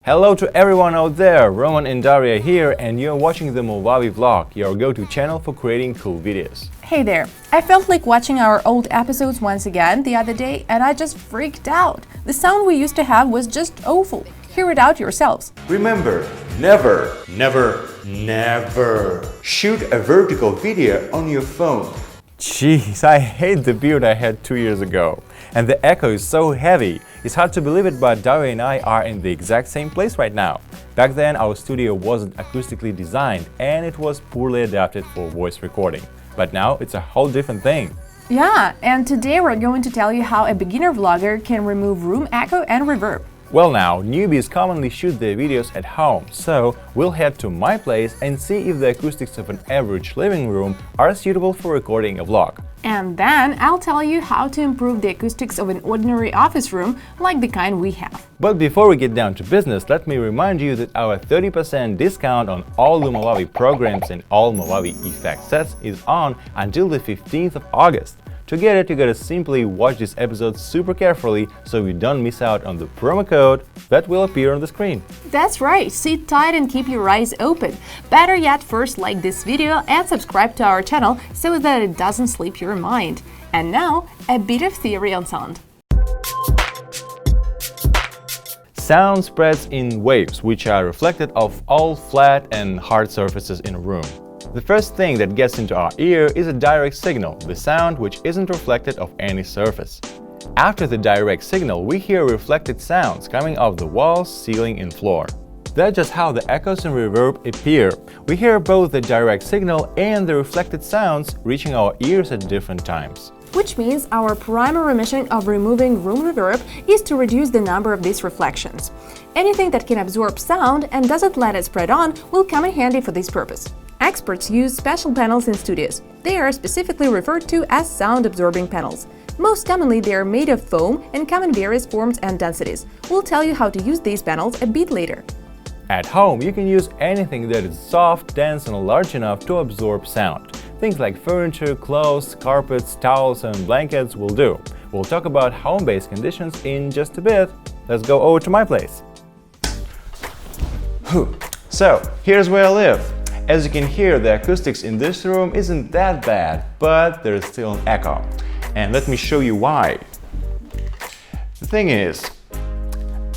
Hello to everyone out there, Roman and Daria here, and you're watching the Movavi vlog, your go-to channel for creating cool videos. Hey there! I felt like watching our old episodes once again the other day and I just freaked out. The sound we used to have was just awful. Hear it out yourselves. Remember, never shoot a vertical video on your phone. Jeez, I hate the build I had 2 years ago. And the echo is so heavy. It's hard to believe it, but Daria and I are in the exact same place right now. Back then, our studio wasn't acoustically designed and it was poorly adapted for voice recording. But now it's a whole different thing. Yeah, and today we're going to tell you how a beginner vlogger can remove room echo and reverb. Well now, newbies commonly shoot their videos at home, so we'll head to my place and see if the acoustics of an average living room are suitable for recording a vlog. And then I'll tell you how to improve the acoustics of an ordinary office room like the kind we have. But before we get down to business, let me remind you that our 30% discount on all the Movavi programs and all Movavi effect sets is on until the 15th of August. To get it, you gotta simply watch this episode super carefully so you don't miss out on the promo code that will appear on the screen. That's right, sit tight and keep your eyes open. Better yet, first like this video and subscribe to our channel so that it doesn't slip your mind. And now, a bit of theory on sound. Sound spreads in waves, which are reflected off all flat and hard surfaces in a room. The first thing that gets into our ear is a direct signal, the sound which isn't reflected off any surface. After the direct signal, we hear reflected sounds coming off the walls, ceiling and floor. That's just how the echoes and reverb appear. We hear both the direct signal and the reflected sounds reaching our ears at different times. Which means our primary mission of removing room reverb is to reduce the number of these reflections. Anything that can absorb sound and doesn't let it spread on will come in handy for this purpose. Experts use special panels in studios. They are specifically referred to as sound-absorbing panels. Most commonly, they are made of foam and come in various forms and densities. We'll tell you how to use these panels a bit later. At home, you can use anything that is soft, dense and large enough to absorb sound. Things like furniture, clothes, carpets, towels and blankets will do. We'll talk about home-based conditions in just a bit. Let's go over to my place. So, here's where I live. As you can hear, the acoustics in this room isn't that bad, but there's still an echo. And let me show you why. The thing is,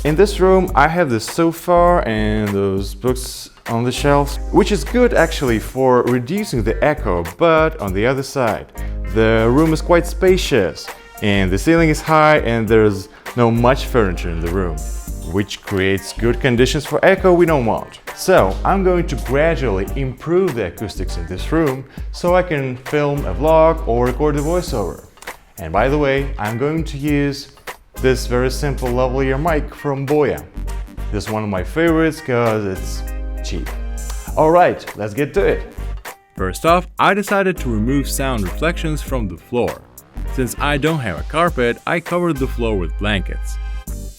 in this room I have the sofa and those books on the shelves, which is good actually for reducing the echo, but on the other side, the room is quite spacious and the ceiling is high and there's not much furniture in the room, which creates good conditions for echo we don't want. So I'm going to gradually improve the acoustics in this room so I can film a vlog or record a voiceover. And by the way, I'm going to use this very simple lavalier mic from Boya. This is one of my favorites because it's cheap. Alright, let's get to it. First off, I decided to remove sound reflections from the floor. Since I don't have a carpet, I covered the floor with blankets.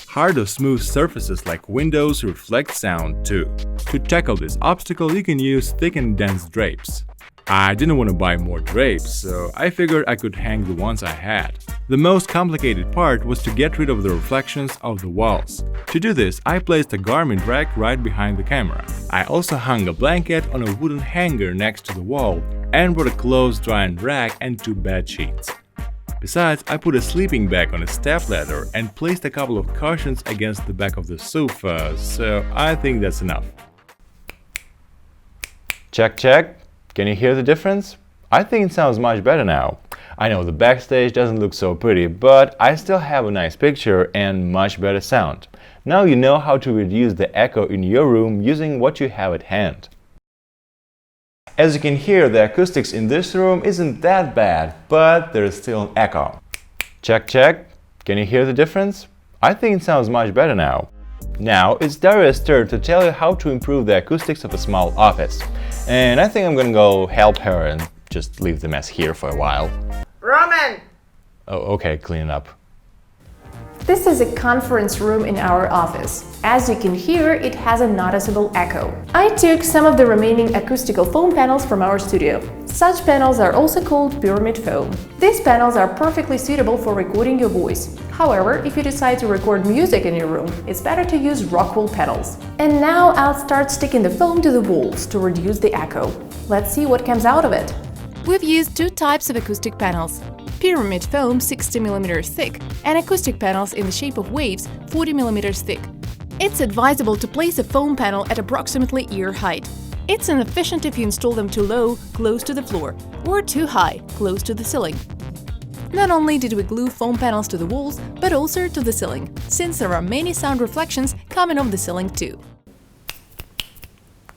Hard or smooth surfaces like windows reflect sound too. To tackle this obstacle, you can use thick and dense drapes. I didn't want to buy more drapes, so I figured I could hang the ones I had. The most complicated part was to get rid of the reflections of the walls. To do this, I placed a garment rack right behind the camera. I also hung a blanket on a wooden hanger next to the wall and brought a clothes drying rack and 2 bed sheets. Besides, I put a sleeping bag on a stepladder and placed a couple of cushions against the back of the sofa, so I think that's enough. Check, check. Can you hear the difference? I think it sounds much better now. I know the backstage doesn't look so pretty, but I still have a nice picture and much better sound. Now you know how to reduce the echo in your room using what you have at hand. As you can hear, the acoustics in this room isn't that bad, but there's still an echo. Check, check. Can you hear the difference? I think it sounds much better now. Now it's Daria's turn to tell you how to improve the acoustics of a small office. And I think I'm gonna go help her and just leave the mess here for a while. Roman! Oh, okay, clean it up. This is a conference room in our office. As you can hear, it has a noticeable echo. I took some of the remaining acoustical foam panels from our studio. Such panels are also called pyramid foam. These panels are perfectly suitable for recording your voice. However, if you decide to record music in your room, it's better to use rock wool panels. And now I'll start sticking the foam to the walls to reduce the echo. Let's see what comes out of it. We've used two types of acoustic panels: pyramid foam 60 mm thick and acoustic panels in the shape of waves 40 mm thick. It's advisable to place a foam panel at approximately ear height. It's inefficient if you install them too low, close to the floor, or too high, close to the ceiling. Not only did we glue foam panels to the walls, but also to the ceiling, since there are many sound reflections coming off the ceiling too.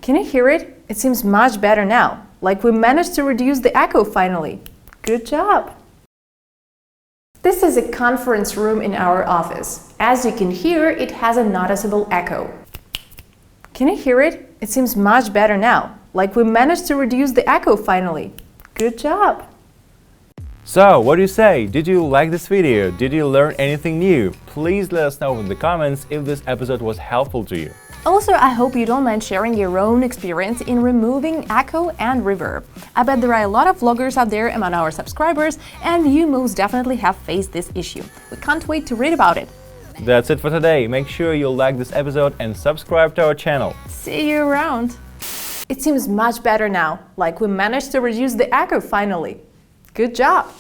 Can you hear it? It seems much better now, like we managed to reduce the echo finally. Good job! This is a conference room in our office. As you can hear, it has a noticeable echo. Can you hear it? It seems much better now, like we managed to reduce the echo finally. Good job! So, what do you say? Did you like this video? Did you learn anything new? Please let us know in the comments if this episode was helpful to you. Also, I hope you don't mind sharing your own experience in removing echo and reverb. I bet there are a lot of vloggers out there among our subscribers, and you most definitely have faced this issue. We can't wait to read about it. That's it for today. Make sure you like this episode and subscribe to our channel. See you around! It seems much better now, like we managed to reduce the echo finally. Good job!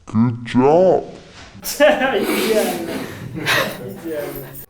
Good job! Идеально. Идеально.